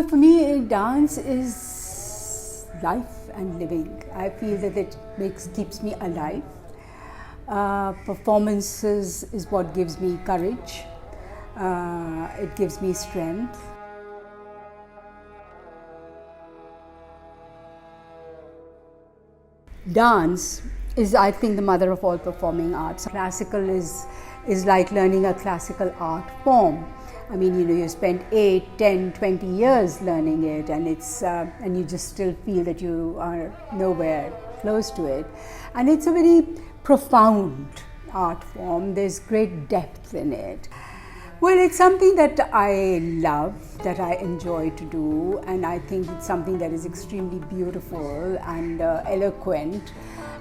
For me, dance is life and living. I feel that it keeps me alive. Performances is what gives me courage. It gives me strength. Dance is, I think, the mother of all performing arts. Classical is like learning a classical art form. I mean, you spend 8, 10, 20 years learning it, and and you just still feel that you are nowhere close to it. And it's a very profound art form. There's great depth in it. Well, it's something that I love, that I enjoy to do, and I think it's something that is extremely beautiful and eloquent,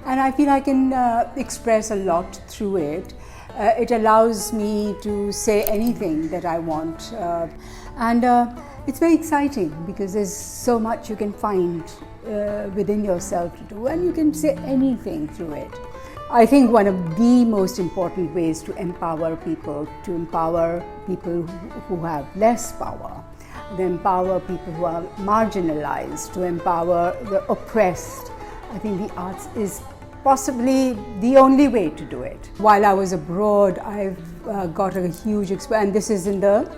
and I feel I can express a lot through it. It allows me to say anything that I want, and it's very exciting because there's so much you can find within yourself to do, and you can say anything through it. I think one of the most important ways to empower people who have less power, to empower people who are marginalized, to empower the oppressed. I think the arts is possibly the only way to do it. While I was abroad, I've got a huge experience, and this is in the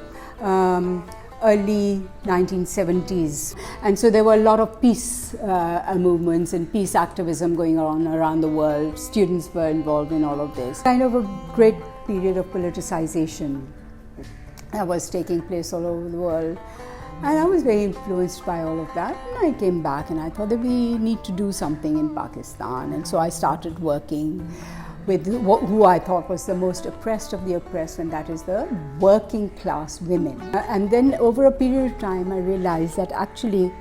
early 1970s, and so there were a lot of peace movements and peace activism going on around the world. Students were involved in all of this. Kind of a great period of politicization that was taking place all over the world, and I was very influenced by all of that. And I came back and I thought that we need to do something in Pakistan, and so I started working with who I thought was the most oppressed of the oppressed, and that is the working class women. And then over a period of time I realized that actually,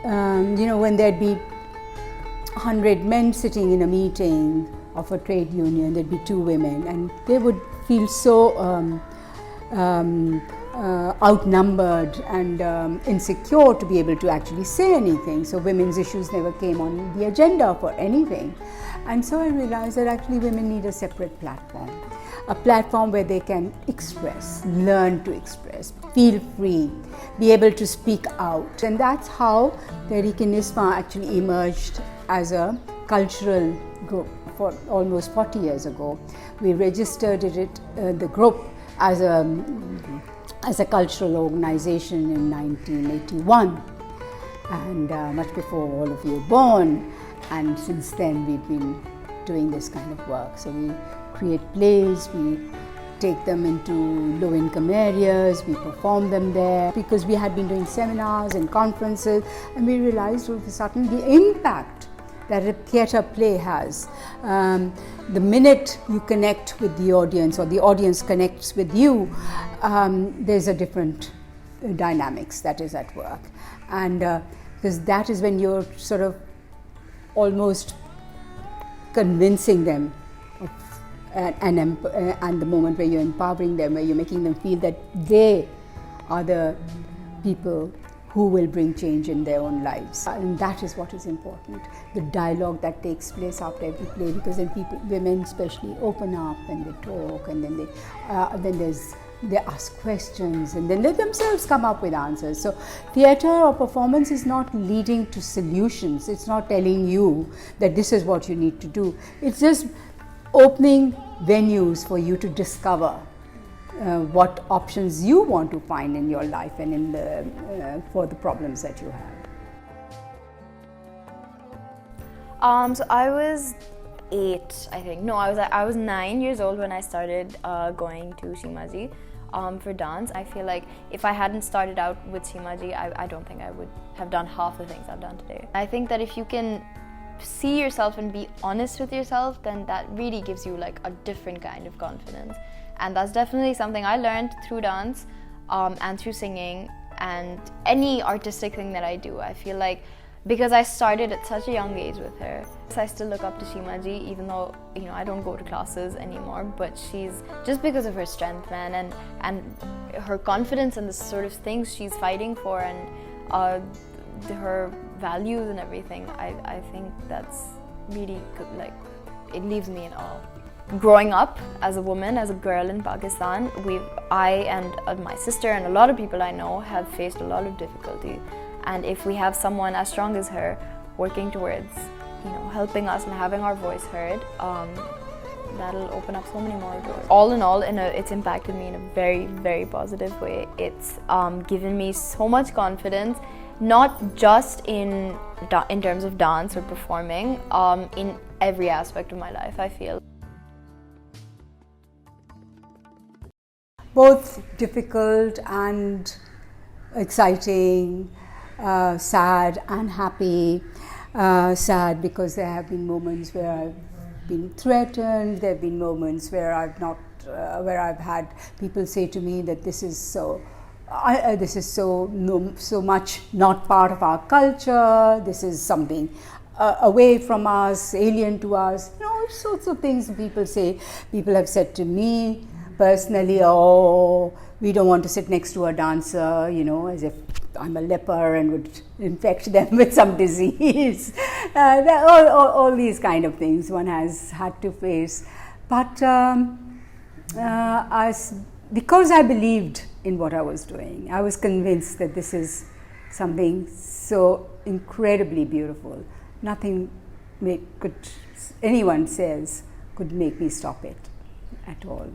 when there'd be 100 men sitting in a meeting of a trade union, there'd be 2 women, and they would feel so outnumbered and insecure to be able to actually say anything. So women's issues never came on the agenda for anything. And so I realized that actually women need a separate platform, a platform where they can express, learn to express, feel free, be able to speak out. And that's how Tehreek-e-Niswain actually emerged as a cultural group. For almost 40 years ago, we registered the group as a cultural organization in 1981, and much before all of you were born. And since then we've been doing this kind of work. So we create plays, we take them into low-income areas, we perform them there, because we had been doing seminars and conferences, and we realized all of a sudden the impact that a theatre play has. The minute you connect with the audience, or the audience connects with you, there's a different dynamics that is at work. And because that is when you're sort of almost convincing them and the moment where you're empowering them, where you're making them feel that they are the people who will bring change in their own lives. And that is what is important, the dialogue that takes place after every play, because then women especially open up and they talk, and then they ask questions, and then they themselves come up with answers. So theatre or performance is not leading to solutions. It's not telling you that this is what you need to do. It's just opening venues for you to discover what options you want to find in your life and for the problems that you have. So I was 8, I think. No, I was 9 years old when I started going to Shimaji for dance. I feel like if I hadn't started out with Shimaji, I don't think I would have done half the things I've done today. I think that if you can see yourself and be honest with yourself, then that really gives you like a different kind of confidence. And that's definitely something I learned through dance and through singing and any artistic thing that I do. I feel like because I started at such a young age with her, I still look up to Shimaji, even though I don't go to classes anymore. But she's just because of her strength, man, and her confidence and the sort of things she's fighting for, and her values and everything. I think that's really good. Like, it leaves me in awe. growing up as a woman, as a girl in Pakistan, I and my sister and a lot of people I know have faced a lot of difficulty. And if we have someone as strong as her working towards, helping us and having our voice heard, that'll open up so many more doors. All in all, it's impacted me in a very, very positive way. It's given me so much confidence, not just in terms of dance or performing, in every aspect of my life, I feel. Both difficult and exciting, sad and happy. Sad because there have been moments where I've been threatened. There have been moments where I've had people say to me that this is so much not part of our culture. This is something away from us, alien to us. All sorts of things people say. People have said to me personally, "Oh, we don't want to sit next to a dancer," as if I'm a leper and would infect them with some disease. All these kind of things one has had to face. But because I believed in what I was doing, I was convinced that this is something so incredibly beautiful. Nothing anyone says could make me stop it at all.